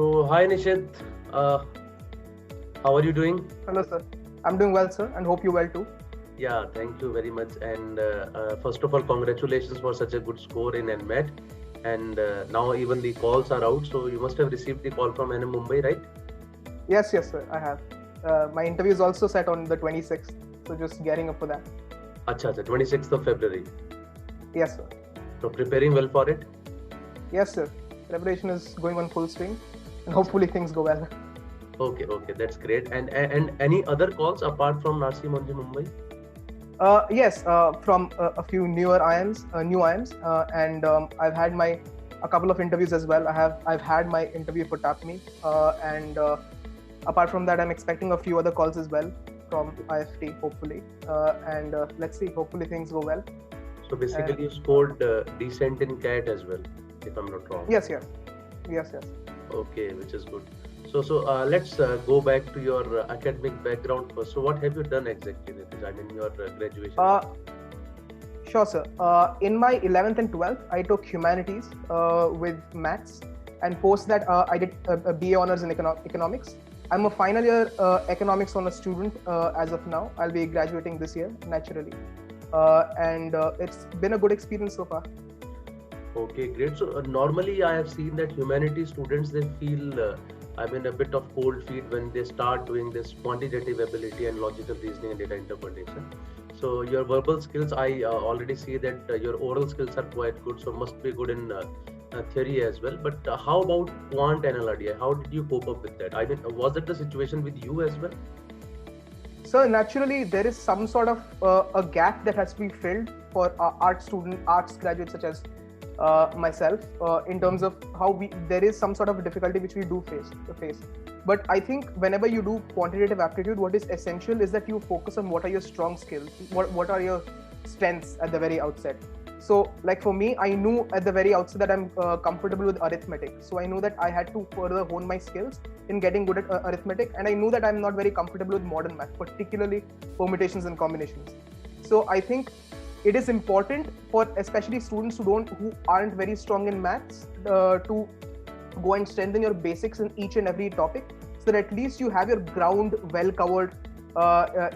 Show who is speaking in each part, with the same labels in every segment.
Speaker 1: So, hi Nishit, uh, how are you doing?
Speaker 2: Hello, sir. I'm doing well, sir, and hope you well too.
Speaker 1: Yeah, thank you very much. And first of all, congratulations for such a good score in NMAT. And now even the calls are out, so you must have received the call from NM Mumbai, right?
Speaker 2: Yes, sir, I have. My interview is also set on the 26th, so just gearing up for that.
Speaker 1: Acha, acha, 26th of February.
Speaker 2: Yes, sir.
Speaker 1: So preparing well for it?
Speaker 2: Yes, sir. Preparation is going on full swing, and hopefully things go well.
Speaker 1: Okay, okay, that's great. And any other calls apart from Narsi Monji Mumbai?
Speaker 2: Yes, from a few newer IIMs, new IIMs, and I've had a couple of interviews as well. I've had my interview for TAPMI, and apart from that, I'm expecting a few other calls as well from IFT, hopefully, and let's see. Hopefully things go well.
Speaker 1: So basically, you scored decent in CAT as well, if I'm not wrong.
Speaker 2: Yes.
Speaker 1: Okay, which is good. So let's go back to your academic background first. So what have you done exactly, Nitish? I mean, your graduation.
Speaker 2: Sure, sir. In my 11th and 12th, I took humanities with maths, and post that I did a BA honors in economics. I'm a final year economics honors student as of now. I'll be graduating this year, naturally, and it's been a good experience so far.
Speaker 1: Okay, great. So normally I have seen that humanities students, they feel a bit of cold feet when they start doing this quantitative ability and logical reasoning and data interpretation. So your verbal skills, I already see that your oral skills are quite good, so must be good in theory as well. But how about quant and LRDI? How did you cope up with that? I mean, was that the situation with you as well?
Speaker 2: So naturally, there is some sort of a gap that has to be filled for arts graduates such as myself, in terms of how there is some sort of difficulty which we do face. But I think whenever you do quantitative aptitude, what is essential is that you focus on what are your strong skills, what are your strengths at the very outset. So like for me, I knew at the very outset that I'm comfortable with arithmetic. So I knew that I had to further hone my skills in getting good at arithmetic, and I knew that I'm not very comfortable with modern math, particularly permutations and combinations. So I think it is important for especially students who aren't very strong in maths to go and strengthen your basics in each and every topic, so that at least you have your ground well covered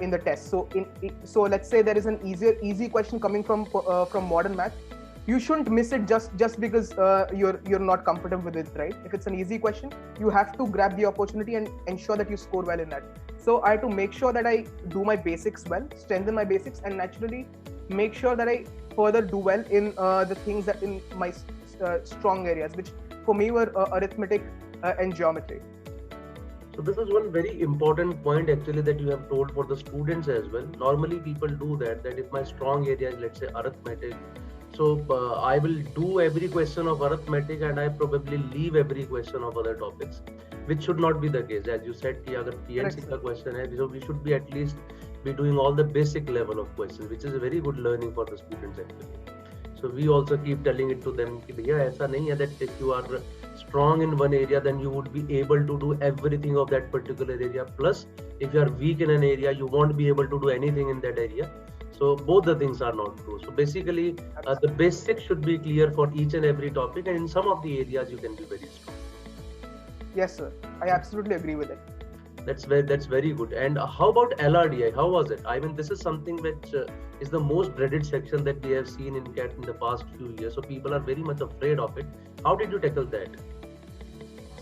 Speaker 2: in the test. So let's say there is an easy question coming from modern math. You shouldn't miss it just because you're not comfortable with it, right? If it's an easy question, you have to grab the opportunity and ensure that you score well in that. So I have to make sure that I do my basics well, strengthen my basics, and naturally make sure that I further do well in the things that in my strong areas, which for me were arithmetic and geometry.
Speaker 1: So this is one very important point actually that you have told for the students as well. Normally people do that if my strong area is, let's say, arithmetic, so I will do every question of arithmetic and I probably leave every question of other topics, which should not be the case. As you said, कि अगर PNC का question है, so we should be at least be doing all the basic level of questions, which is a very good learning for the students actually. So we also keep telling it to them कि भैया ऐसा नहीं है that if you are strong in one area, then you would be able to do everything of that particular area. Plus, if you are weak in an area, you won't be able to do anything in that area. So both the things are not true. So basically, the basics should be clear for each and every topic, and in some of the areas you can be very strong.
Speaker 2: Yes, sir. I absolutely agree with it.
Speaker 1: That's very good. And how about LRDI? How was it? I mean, this is something which is the most dreaded section that we have seen in CAT in the past few years. So people are very much afraid of it. How did you tackle that?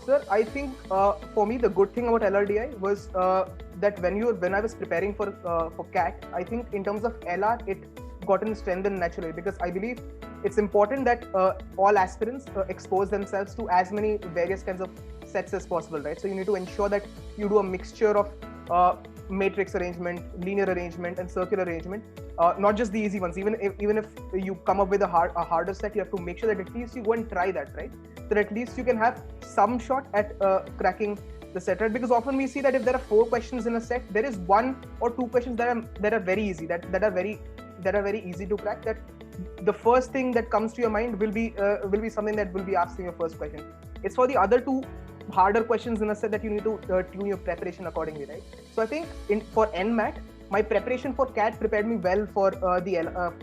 Speaker 2: Sir, I think for me the good thing about LRDI was that when I was preparing for CAT, I think in terms of LR it gotten strengthened naturally, because I believe it's important that all aspirants expose themselves to as many various kinds of sets as possible, right? So you need to ensure that you do a mixture of matrix arrangement, linear arrangement, and circular arrangement. Not just the easy ones. Even if you come up with a harder set, you have to make sure that at least you go and try that, right? So that at least you can have some shot at cracking the set, right? Because often we see that if there are 4 questions in a set, there is 1 or 2 questions that are very easy, that are very easy to crack. That the first thing that comes to your mind will be something that will be asked in your first question. It's for the other 2 harder questions in a set that you need to tune your preparation accordingly, right? So I think for NMAT, my preparation for CAT prepared me well for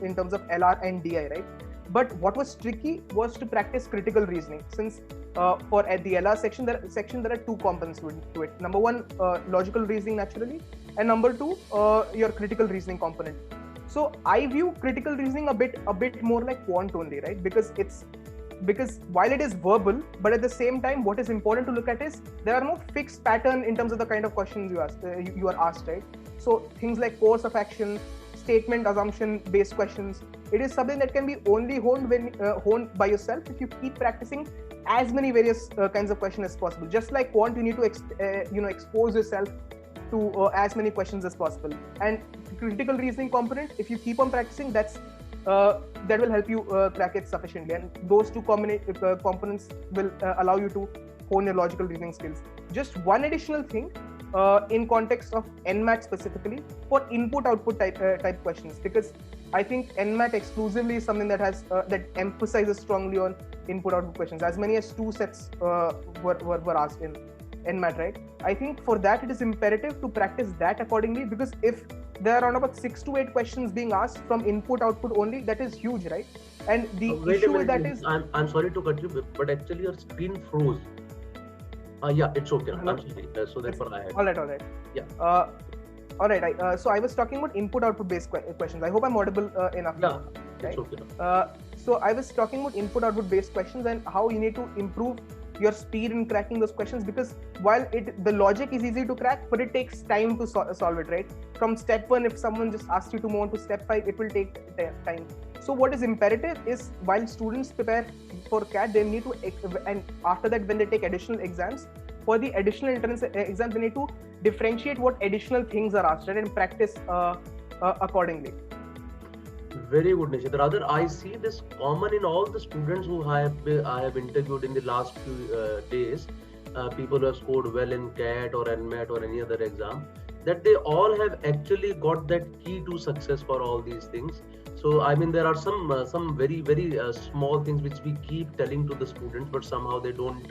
Speaker 2: in terms of LR and DI, right? But what was tricky was to practice critical reasoning, since for at the LR section, there are two components to it. Number one, logical reasoning naturally, and number two, your critical reasoning component. So I view critical reasoning a bit more like quant only, right? Because while it is verbal, but at the same time, what is important to look at is there are no fixed pattern in terms of the kind of questions you are asked, right? So things like course of action, statement assumption based questions, it is something that can be only honed by yourself if you keep practicing as many various kinds of questions as possible. Just like quant, you need to expose yourself to as many questions as possible. And critical reasoning component, if you keep on practicing, that will help you crack it sufficiently. And those two components will allow you to hone your logical reasoning skills. Just one additional thing in context of NMAT specifically for input-output type questions, because I think NMAT exclusively is something that has that emphasizes strongly on input-output questions. As many as 2 sets were asked in NMAT, right? I think for that it is imperative to practice that accordingly, because if there are around about 6 to 8 questions being asked from input-output only, that is huge, right? And the issue with that is...
Speaker 1: I'm sorry to cut you, but actually your screen froze. Yeah, it's okay.
Speaker 2: Hello?
Speaker 1: I'm sorry. So therefore I had...
Speaker 2: All right.
Speaker 1: Yeah.
Speaker 2: All right. So I was talking about input-output based questions. I hope I'm audible enough.
Speaker 1: Yeah,
Speaker 2: now, right?
Speaker 1: it's okay.
Speaker 2: So I was talking about input-output based questions and how you need to improve your speed in cracking those questions, because while the logic is easy to crack, but it takes time to solve it, right? From step 1, if someone just asks you to move on to step 5, it will take time. So what is imperative is, while students prepare for CAT, they need to, and after that when they take additional exams, for the additional entrance exams, they need to differentiate what additional things are asked, right, and practice accordingly.
Speaker 1: Very good, Nishit. Rather, I see this common in all the students who I have interviewed in the last few days. People who have scored well in CAT or NMAT or any other exam, that they all have actually got that key to success for all these things. So I mean, there are some very small things which we keep telling to the students, but somehow they don't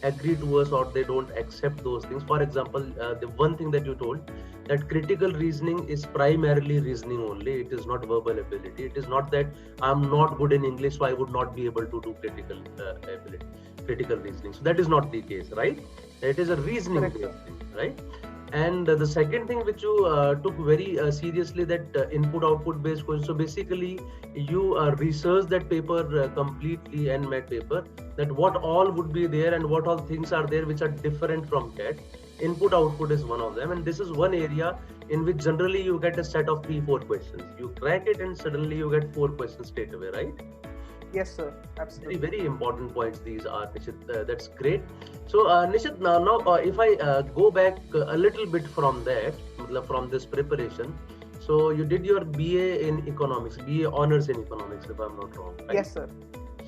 Speaker 1: agree to us, or they don't accept those things. For example, the one thing that you told, that critical reasoning is primarily reasoning only. It is not verbal ability. It is not that I'm not good in English, so I would not be able to do critical reasoning. So that is not the case, right? It is a reasoning based thing, right? And the second thing which you took very seriously, that input-output based question. So basically, you research that paper completely, NMAT paper, that what all would be there and what all things are there which are different from CAT. Input-output is one of them, and this is one area in which generally you get a set of 3-4 questions. You crack it and suddenly you get 4 questions straight away, right?
Speaker 2: Yes, sir. Absolutely.
Speaker 1: Very important points these are, Nishit. That's great. So, Nishit, now if I go back a little bit from that, from this preparation, so you did your BA in economics, BA honors in economics, if I'm not wrong, right?
Speaker 2: Yes, sir.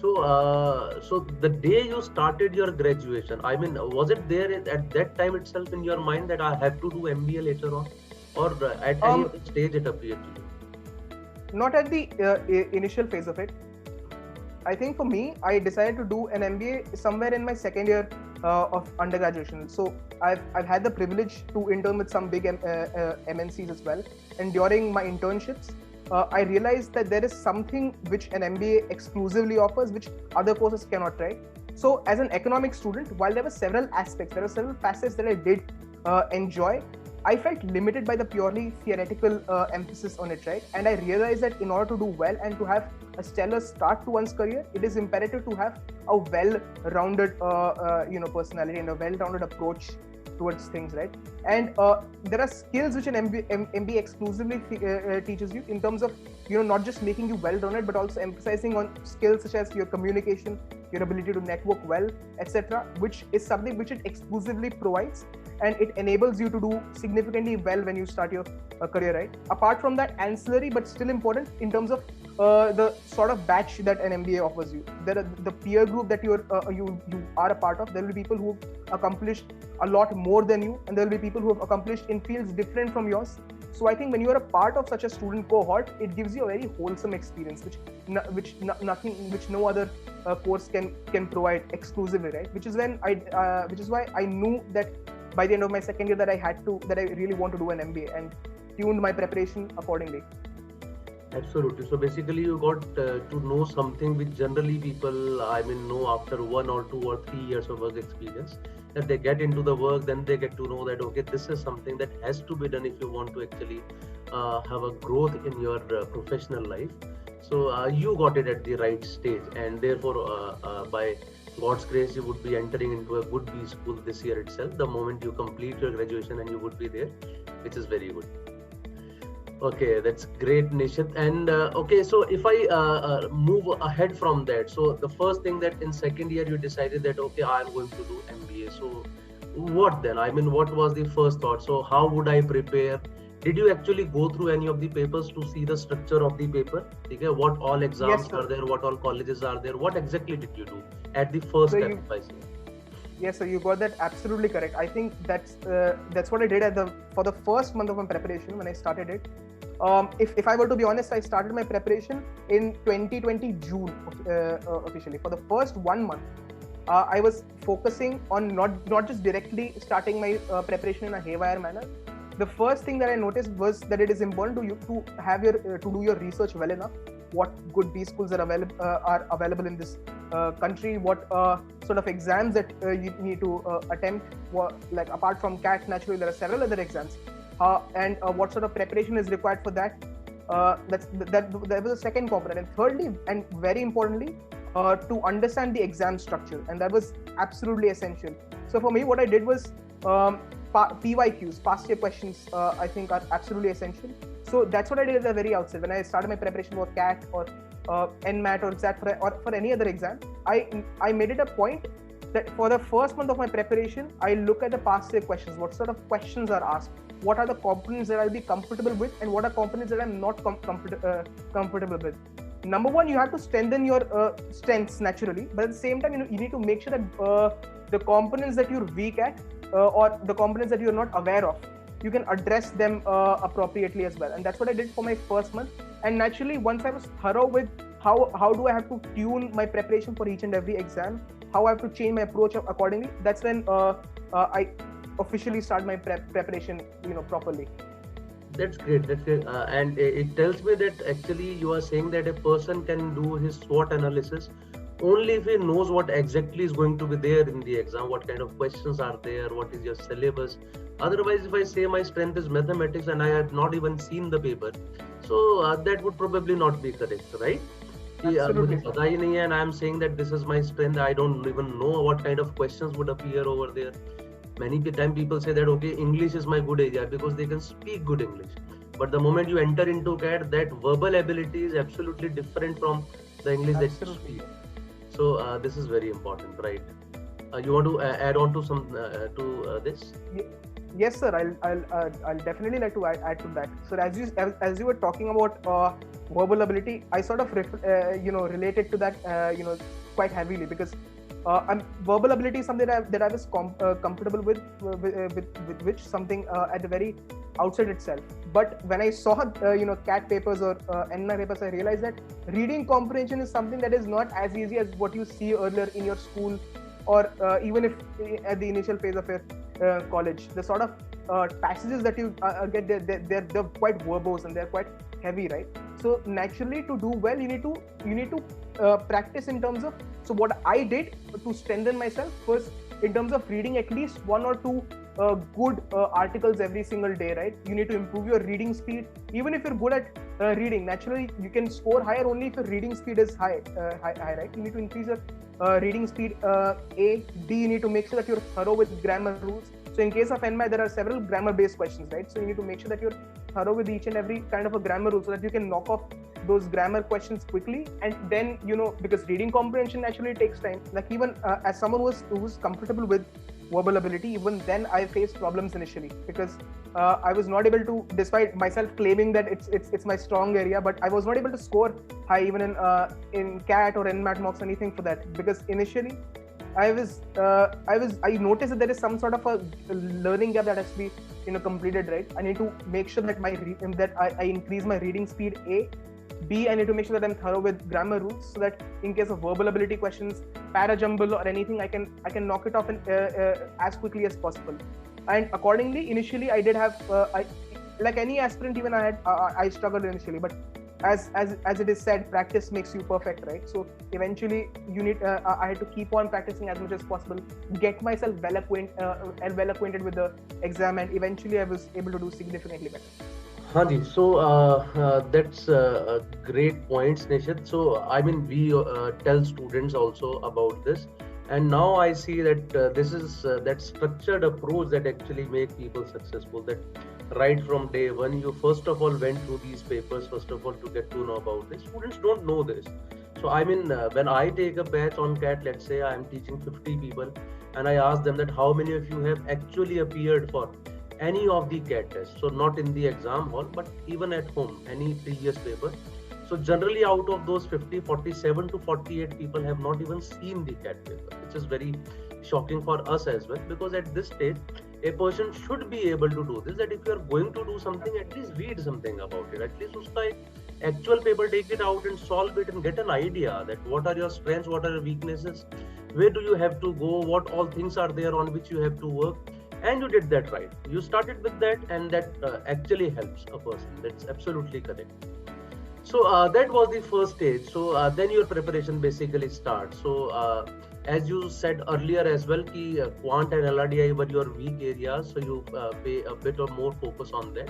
Speaker 1: So the day you started your graduation, I mean, was it there at that time itself in your mind that I have to do MBA later on, or at any stage it appeared to you?
Speaker 2: Not at the initial phase of it. I think for me, I decided to do an MBA somewhere in my second year of undergraduation. So I've had the privilege to intern with some big MNCs as well. And during my internships, I realized that there is something which an MBA exclusively offers, which other courses cannot, right? So as an economics student, while there were several aspects, there were several facets that I did enjoy, I felt limited by the purely theoretical emphasis on it, right? And I realized that in order to do well and to have a stellar start to one's career, it is imperative to have a well-rounded, personality and a well-rounded approach towards things, right? And there are skills which an MBA exclusively teaches you in terms of, not just making you well-rounded, but also emphasizing on skills such as your communication, your ability to network well, etc., which is something which it exclusively provides, and it enables you to do significantly well when you start your career, right? Apart from that, ancillary but still important in terms of the sort of batch that an MBA offers you. There are the peer group that you are a part of. There will be people who have accomplished a lot more than you, and there will be people who have accomplished in fields different from yours. So I think when you are a part of such a student cohort, it gives you a very wholesome experience, which no other course can provide exclusively, right? Which is why I knew that by the end of my second year that I really want to do an MBA, and tuned my preparation accordingly.
Speaker 1: Absolutely. So basically, you got to know something which generally people, I mean, know after 1 or 2 or 3 years of work experience. That they get into the work, then they get to know that okay, this is something that has to be done if you want to actually have a growth in your professional life. So you got it at the right stage, and therefore, by God's grace, you would be entering into a good B school this year itself. The moment you complete your graduation, and you would be there, which is very good. Okay, that's great, Nishit. And okay, so if I move ahead from that, so the first thing that in second year you decided that okay, I'm going to do MBA. So what then? I mean, what was the first thought? So how would I prepare? Did you actually go through any of the papers to see the structure of the paper? Okay, what all
Speaker 2: Yes,
Speaker 1: exams
Speaker 2: sir.
Speaker 1: are there? What all colleges are there? What exactly did you do at the first
Speaker 2: So
Speaker 1: step,
Speaker 2: you
Speaker 1: if I say?
Speaker 2: Yes, so you got that absolutely correct. I think that's what I did at the for the first month of my preparation when I started it. If I were to be honest, I started my preparation in 2020 June officially. For the first 1 month, I was focusing on not just directly starting my preparation in a haywire manner. The first thing that I noticed was that it is important to you to have your to do your research well enough. What good B schools are available in this country? What sort of exams that you need to attempt? Like apart from CAT, naturally there are several other exams, and what sort of preparation is required for that? That was the second component. And thirdly, and very importantly, to understand the exam structure, and that was absolutely essential. So for me, what I did was PYQs, past year questions, I think are absolutely essential. So that's what I did at the very outset when I started my preparation for CAT or NMAT or XAT or for any other exam. I made it a point that for the first month of my preparation, I look at the past year questions. What sort of questions are asked? What are the components that I'll be comfortable with, and what are components that I'm not comfortable with? Number one, you have to strengthen your strengths naturally, but at the same time, you need to make sure that the components that you're weak at or the components that you're not aware of, you can address them appropriately as well. And that's what I did for my first month. And naturally, once I was thorough with how do I have to tune my preparation for each and every exam, how I have to change my approach accordingly, that's when I officially start my preparation, properly.
Speaker 1: That's great. That's great. And it tells me that actually you are saying that a person can do his SWOT analysis only if he knows what exactly is going to be there in the exam, what kind of questions are there, what is your syllabus. Otherwise, if I say my strength is mathematics and I have not even seen the paper, so that would probably not be correct, right? कि, मुझे
Speaker 2: Absolutely, sir.
Speaker 1: पता ही नहीं है and I am saying that this is my strength. I don't even know what kind of questions would appear over there. Many time people say that okay, English is my good area because they can speak good English. But the moment you enter into CAT, that verbal ability is absolutely different from the English that you
Speaker 2: Absolutely.
Speaker 1: speak. So this is very important, right? You want to add on to some this?
Speaker 2: Yes, sir. I'll definitely like to add to that. So as you were talking about verbal ability, I sort of related to that quite heavily because verbal ability is something that I was comfortable with which something at the very outset itself. But when I saw CAT papers or NMAT papers, I realized that reading comprehension is something that is not as easy as what you see earlier in your school or even if at the initial phase of your college. The sort of passages that you get, they're quite verbose and they're quite heavy, right? So naturally, to do well, you need to practice in terms of. So what I did to strengthen myself was in terms of reading at least one or two good articles every single day, right? You need to improve your reading speed. Even if you're good at reading, naturally you can score higher only if your reading speed is high, right? You need to increase your reading speed. D, you need to make sure that you're thorough with grammar rules. So in case of NMAT, there are several grammar-based questions, right? So you need to make sure that you're thorough with each and every kind of a grammar rule so that you can knock off those grammar questions quickly. And then, because reading comprehension actually takes time. Like even as someone who's comfortable with verbal ability, even then I faced problems initially because I was not able to, despite myself claiming that it's my strong area, but I was not able to score high even in CAT or NMAT mocks, anything for that, because initially I noticed that there is some sort of a learning gap that has to be completed, right? I need to make sure that I increase my reading speed. A, B, I need to make sure that I'm thorough with grammar rules so that in case of verbal ability questions, para jumble or anything, I can knock it off as quickly as possible. And accordingly, initially I did have like any aspirant, even I struggled initially, but as it is said, practice makes you perfect, right? So eventually you need I had to keep on practicing as much as possible, get myself well acquainted with the exam, and eventually I was able to do significantly better.
Speaker 1: Hanji, so that's a great points, Nishit. So I mean, we tell students also about this, and now I see that this is that structured approach that actually make people successful. That right from day one, you first of all went through these papers first of all to get to know about this. Students don't know this. So I mean, when I take a batch on CAT, let's say I am teaching 50 people, and I ask them that how many of you have actually appeared for any of the CAT tests. So not in the exam hall, but even at home, any previous paper. So generally out of those 50, 47 to 48 people have not even seen the CAT paper, which is very shocking for us as well, because at this stage, a person should be able to do this, that if you are going to do something, at least read something about it. At least uska ek actual paper, take it out and solve it and get an idea that what are your strengths, what are your weaknesses, where do you have to go, what all things are there on which you have to work. And you did that right. You started with that, and that actually helps a person. That's absolutely correct. So that was the first stage. So then your preparation basically starts. So as you said earlier as well, ki quant and LRDI were your weak areas, so you pay a bit of more focus on that.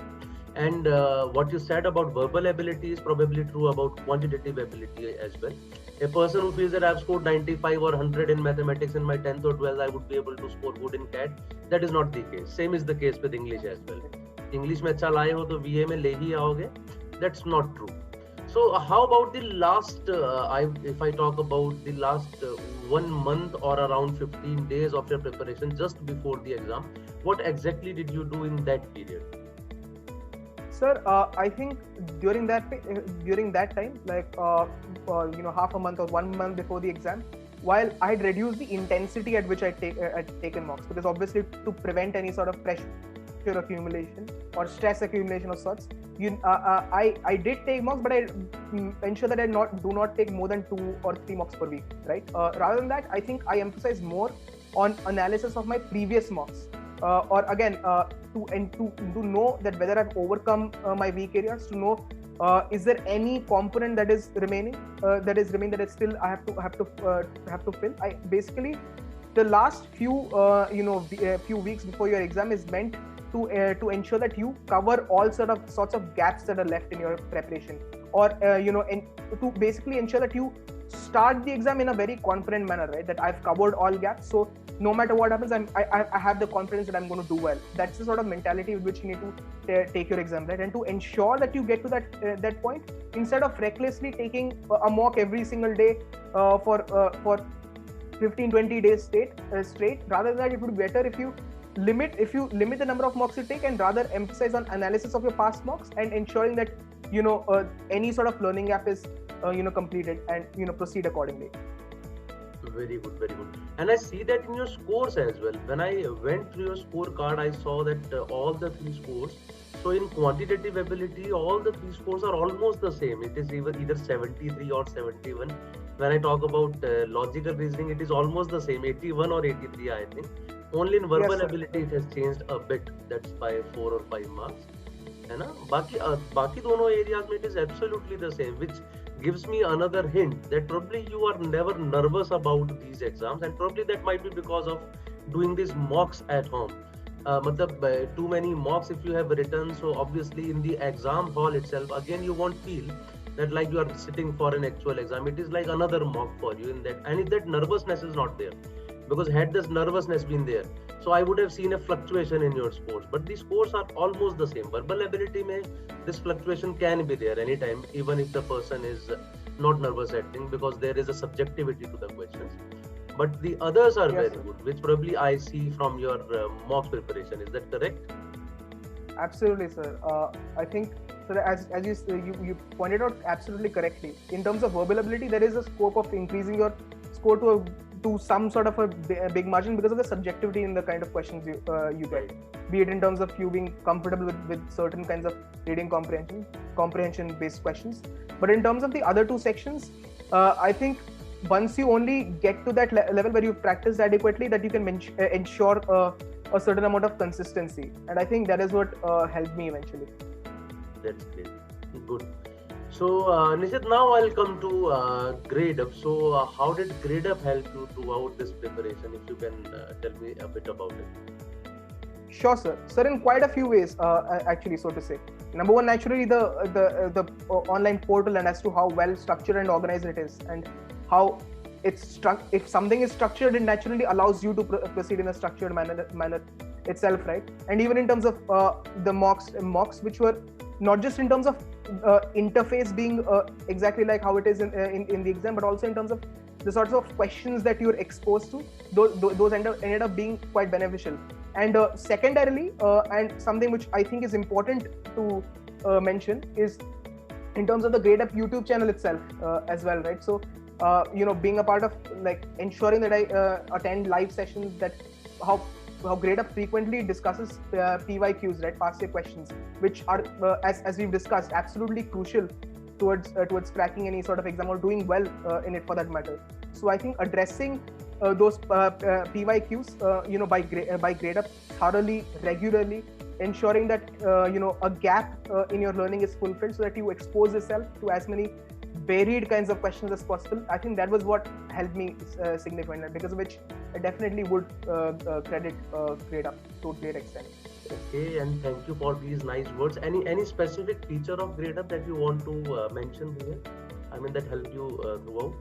Speaker 1: And what you said about verbal ability is probably true about quantitative ability as well. A person who feels that I've scored 95 or 100 in mathematics in my 10th or 12th, I would be able to score good in CAT. That is not the case. Same is the case with English as well. English में अच्छा लाए हो तो VA में ले ही आओगे. That's not true. So how about the last, if I talk about the last 1 month or around 15 days of your preparation just before the exam, what exactly did you do in that period?
Speaker 2: Sir, I think during that time, like half a month or 1 month before the exam, while I had reduced the intensity at which I'd taken mocks, because obviously to prevent any sort of pressure accumulation or stress accumulation of sorts, I did take mocks, but I ensure that I do not take more than 2 or 3 mocks per week, right? Rather than that, I think I emphasize more on analysis of my previous mocks. Or again, to know that whether I've overcome my weak areas, to know is there any component that is remaining that still I have to fill. I basically, the last few few weeks before your exam is meant to ensure that you cover all sorts of gaps that are left in your preparation, or and to basically ensure that you start the exam in a very confident manner, right? That I've covered all gaps, so no matter what happens, I have the confidence that I'm going to do well. That's the sort of mentality with which you need to take your exam, right? And to ensure that you get to that point, instead of recklessly taking a mock every single day for 15-20 days straight, rather than that, it would be better if you limit the number of mocks you take, and rather emphasize on analysis of your past mocks and ensuring that any sort of learning gap is completed, and proceed accordingly.
Speaker 1: Very good, very good. And I see that in your scores as well. When I went through your scorecard, I saw that all the 3 scores. So in quantitative ability, all the 3 scores are almost the same. It is either 73 or 71. When I talk about logical reasoning, it is almost the same, 81 or 83, I think. Only in verbal ability, it has changed a bit. That's by 4 or 5 marks. है ना? बाकी दोनों areas में it is absolutely the same, which gives me another hint that probably you are never nervous about these exams, and probably that might be because of doing these mocks at home. Too many mocks if you have written, so obviously in the exam hall itself, again you won't feel that like you are sitting for an actual exam. It is like another mock for you in that, and if that nervousness is not there, because had this nervousness been there, so I would have seen a fluctuation in your scores, but the scores are almost the same. Verbal ability mein this fluctuation can be there anytime, even if the person is not nervous acting, because there is a subjectivity to the questions. But the others are very good, which probably I see from your mock preparation. Is that correct?
Speaker 2: Absolutely, sir. I think, so as you pointed out absolutely correctly. In terms of verbal ability, there is a scope of increasing your score to some sort of a big margin because of the subjectivity in the kind of questions you get, be it in terms of you being comfortable with certain kinds of reading comprehension based questions. But in terms of the other 2 sections, I think once you only get to that level where you've practiced adequately, that you can ensure a certain amount of consistency, and I think that is what helped me eventually.
Speaker 1: That's great. Good. So, Nishit, now I'll come to GradeUp. So, how did GradeUp help you throughout this preparation? If you can tell me a bit about it.
Speaker 2: Sure, sir. Sir, in quite a few ways, actually, so to say. Number one, naturally, the online portal, and as to how well structured and organized it is, and how if something is structured, it naturally allows you to proceed in a structured manner itself, right? And even in terms of the mocks which were not just in terms of interface being exactly like how it is in the exam, but also in terms of the sorts of questions that you're exposed to, those ended up being quite beneficial. And secondarily, and something which I think is important to mention is in terms of the GradeUp YouTube channel itself as well, right? So, being a part of like ensuring that I attend live sessions, that how GradeUp frequently discusses PYQs, right? Past year questions, which are as we've discussed, absolutely crucial towards cracking any sort of exam or doing well in it for that matter. So I think addressing those PYQs, by GradeUp thoroughly, regularly, ensuring that a gap in your learning is fulfilled, so that you expose yourself to as many varied kinds of questions as possible. I think that was what helped me significantly, because of which I definitely would credit GradeUp to a great extent.
Speaker 1: Okay, and thank you for these nice words. Any specific feature of GradeUp that you want to mention here? I mean, that helped you throughout.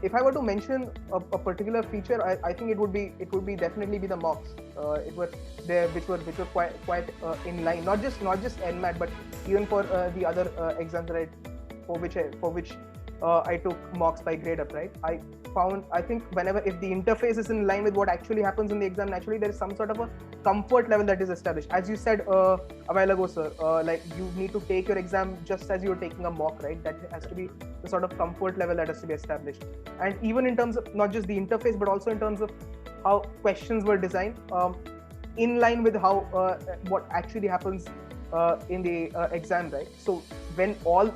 Speaker 2: If I were to mention a particular feature, I think it would be definitely be the mocks. It were there which were quite in line, not just NMAT, but even for the other exams that for which I took mocks by GradeUp, right? I think whenever, if the interface is in line with what actually happens in the exam, naturally there is some sort of a comfort level that is established. As you said a while ago, sir, like you need to take your exam just as you're taking a mock, right? That has to be the sort of comfort level that has to be established. And even in terms of not just the interface, but also in terms of how questions were designed, in line with how what actually happens in the exam, right? So when both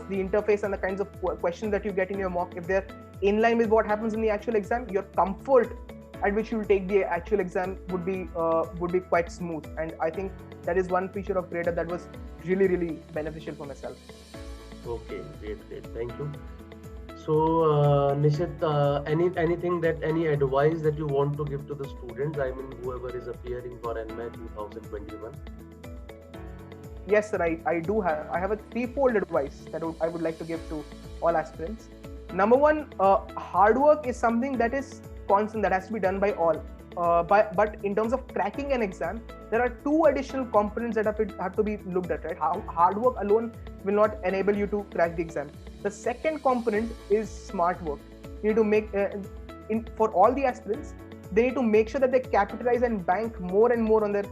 Speaker 2: the interface and the kinds of questions that you get in your mock, if they're in line with what happens in the actual exam, your comfort at which you will take the actual exam would be quite smooth. And I think that is one feature of GradeUp that was really beneficial for myself.
Speaker 1: Okay, great, thank you. So, Nishit, any advice that you want to give to the students? I mean, whoever is appearing for NMAT 2021.
Speaker 2: Yes, sir. I do have. I have a threefold advice that I would like to give to all aspirants. Number one, hard work is something that is constant, that has to be done by all. But in terms of cracking an exam, there are two additional components that have to be looked at, right? How hard work alone will not enable you to crack the exam. The second component is smart work. You need to make, for all the aspirants, they need to make sure that they capitalize and bank more and more on their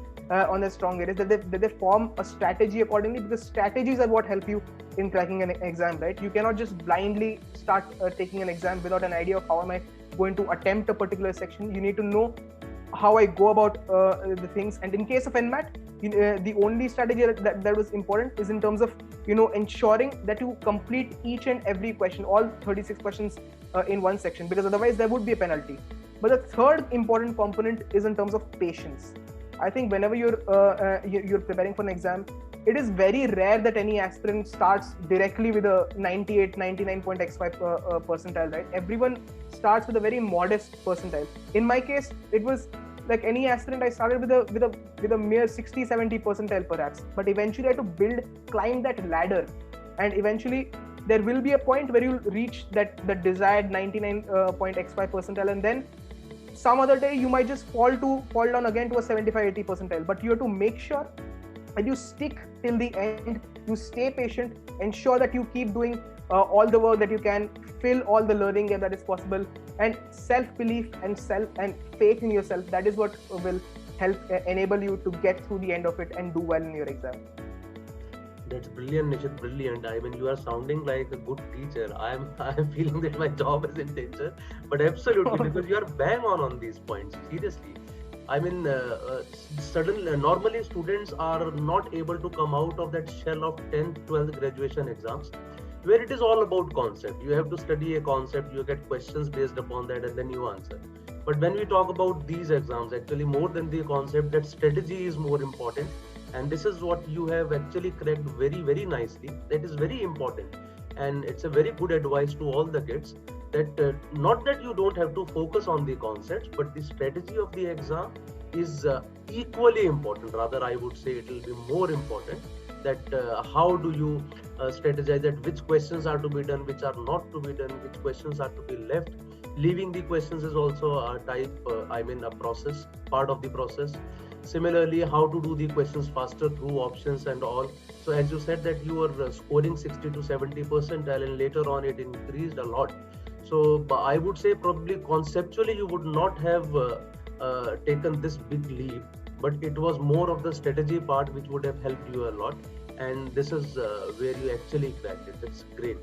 Speaker 2: strong areas, that they form a strategy accordingly, because strategies are what help you in cracking an exam, right? You cannot just blindly start taking an exam without an idea of how am I going to attempt a particular section. You need to know how I go about the things. And in case of NMAT, the only strategy that was important is in terms of ensuring that you complete each and every question, all 36 questions in one section, because otherwise there would be a penalty. But the third important component is in terms of patience. I think whenever you're preparing for an exam, it is very rare that any aspirant starts directly with a 99.x5 percentile, right? Everyone starts with a very modest percentile. In my case, it was like any aspirant, I started with a mere 60-70 percentile perhaps, but eventually I had to climb that ladder, and eventually there will be a point where you'll reach the desired 99.x5 percentile, and then some other day you might just fall down again to a 75-80 percentile. But you have to make sure that you stick till the end, you stay patient, ensure that you keep doing all the work that you can, fill all the learning that is possible, and self-belief and faith in yourself, that is what will help enable you to get through the end of it and do well in your exam.
Speaker 1: That's brilliant, Nishit, brilliant. I mean, you are sounding like a good teacher. I'm feeling that my job is in danger, but absolutely, because you are bang on these points. Seriously, I mean, normally students are not able to come out of that shell of 10th, 12th graduation exams, where it is all about concept. You have to study a concept, you get questions based upon that, and then you answer. But when we talk about these exams, actually more than the concept, that strategy is more important. And this is what you have actually cracked very, very nicely. That is very important. And it's a very good advice to all the kids that not that you don't have to focus on the concepts, but the strategy of the exam is equally important. Rather, I would say it will be more important that how do you strategize that which questions are to be done, which are not to be done, which questions are to be left. Leaving the questions is also a type, a process, part of the process. Similarly, how to do the questions faster through options and all. So as you said that you were scoring 60 to 70% and later on it increased a lot. So I would say probably conceptually you would not have taken this big leap, but it was more of the strategy part which would have helped you a lot. And this is where you actually cracked it. That's great.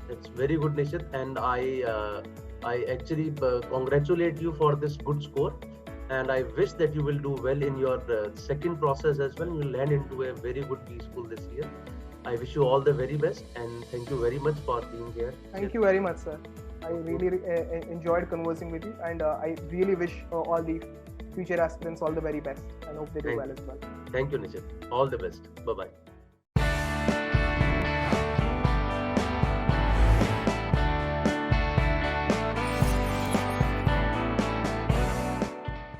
Speaker 1: That's very good, Nishit. And I actually congratulate you for this good score. And I wish that you will do well in your second process as well. You will land into a very good B school this year. I wish you all the very best and thank you very much for being here.
Speaker 2: Thank you very much, sir. I really enjoyed conversing with you, and I really wish all the future aspirants all the very best. I hope they do well as well.
Speaker 1: Thank you, Nishit. All the best. Bye-bye.